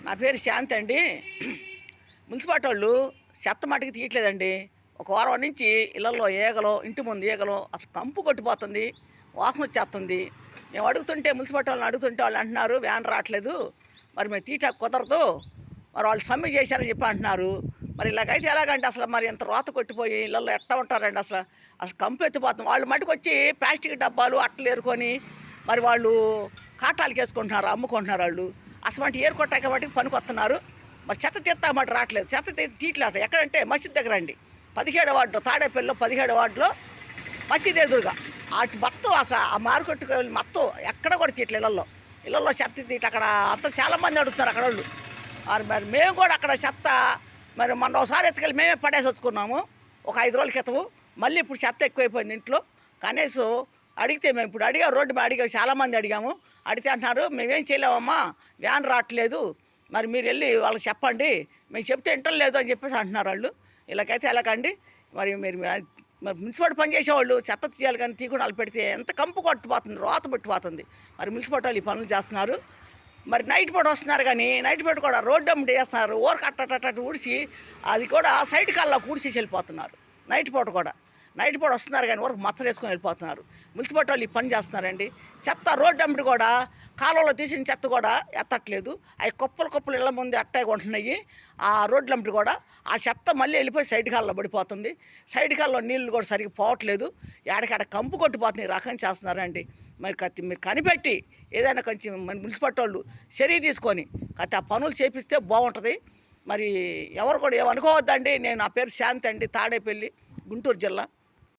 నా పేరు శాంతి అండి. మున్సిపాలిటీ వాళ్ళు చెత్త మట్టికి తీయట్లేదండి. ఒక వారం నుంచి ఇళ్లలో ఈగలు, ఇంటి ముందు ఈగలు, అసలు కంపు కొట్టిపోతుంది, వాసన వచ్చేస్తుంది. మేము అడుగుతుంటే మున్సిపాలిటీ వాళ్ళని అడుగుతుంటే వాళ్ళు అంటున్నారు వ్యాన్ రావట్లేదు, మరి మేము తీయటా కుదరదు, మరి వాళ్ళు సమ్మె చేశారని చెప్పి అంటున్నారు. మరి ఇలాగైతే ఎలాగంటే అసలు మరి ఇంత రోత కొట్టిపోయి ఇళ్ళల్లో ఎట్లా ఉంటారండి? అసలు అసలు కంపు ఎత్తిపోతుంది. వాళ్ళు మటుకు వచ్చి ప్లాస్టిక్ డబ్బాలు అట్టలు ఏరుకొని మరి వాళ్ళు కాటాలకి వేసుకుంటున్నారు, అమ్ముకుంటున్నారు. వాళ్ళు అసలు ఏరు కొట్టాక వాటికి పనికొస్తున్నారు. మరి చెత్త తీస్తామాట రావట్లేదు, చెత్త తీయట్లేదు. ఎక్కడంటే మసీద్ దగ్గర అండి, 17వ వార్డులో, తాడేపల్లిలో 17వ వార్డులో మసీద్ ఎదురుగా అటు మొత్తం అసలు ఆ మార్కెట్కి మొత్తం ఎక్కడ కూడా తీయట్లేదు. ఇళ్ళల్లో చెత్త తీయట అక్కడ అంతా చాలామంది అడుగుతున్నారు అక్కడ వాళ్ళు. మరి మేము కూడా అక్కడ చెత్త మరి మొన్న ఒకసారి ఎత్తుకెళ్ళి మేమే పడేసి వచ్చుకున్నాము ఒక 5 రోజుల క్రితము. మళ్ళీ ఇప్పుడు చెత్త ఎక్కువైపోయింది ఇంట్లో. కనీసం అడిగితే మేము ఇప్పుడు రోడ్డు మీద అడిగాము, చాలామంది అడిగాము. అడిగితే అంటున్నారు మేమేం చేయలేమమ్మా, వ్యాన్ రావట్లేదు, మరి మీరు వెళ్ళి వాళ్ళకి చెప్పండి, మేము చెప్తే వింటలేదు అని చెప్పేసి అంటున్నారు వాళ్ళు. ఇలాగైతే ఎలాగండి? మరి మీరు మరి మున్సిపాలిటీ పనిచేసేవాళ్ళు చెత్త తీయాలి, కానీ తీయకుండా వాళ్ళు పెడితే ఎంత కంపు కొట్టిపోతుంది, రోత పెట్టిపోతుంది. మరి మున్సిపాలిటీ వాళ్ళు ఈ పనులు చేస్తున్నారు. మరి నైట్ పూట వస్తున్నారు, కానీ నైట్ పూట కూడా రోడ్డు అమ్మటి వేస్తున్నారు. ఊరికి అట్టట్టు ఊడిసి అది కూడా సైడ్ కల్లా ఊడిసి వెళ్ళిపోతున్నారు. నైట్ పూట వస్తున్నారు, కానీ ఊరికి మచ్చలు వేసుకొని వెళ్ళిపోతున్నారు. మున్సిపాలిటీ వాళ్ళు ఈ పని చేస్తున్నారండి. చెత్త రోడ్డు అమ్మటి కూడా కాలువలో తీసిన చెత్త కూడా ఎత్తట్లేదు. అవి కుప్పలు ఇళ్ళ ముందు అట్టాయి ఉంటున్నాయి. ఆ రోడ్లమ్మటి కూడా ఆ చెత్త మళ్ళీ వెళ్ళిపోయి సైడ్ కాల్లో పడిపోతుంది. సైడ్ కాల్లో నీళ్ళు కూడా సరిగ్గా పోవట్లేదు. ఎక్కడికక్కడ కంపు కొట్టిపోతుంది. ఈ రకం చేస్తున్నారండి. మరి మీరు కనిపెట్టి ఏదైనా కొంచెం మన మున్సిపాలిటీ వాళ్ళు చర్య తీసుకొని ఆ పనులు చేపిస్తే బాగుంటుంది. మరి ఎవరు కూడా ఏమనుకోవద్దండి. నా పేరు శాంతి అండి, తాడేపల్లి, గుంటూరు జిల్లా.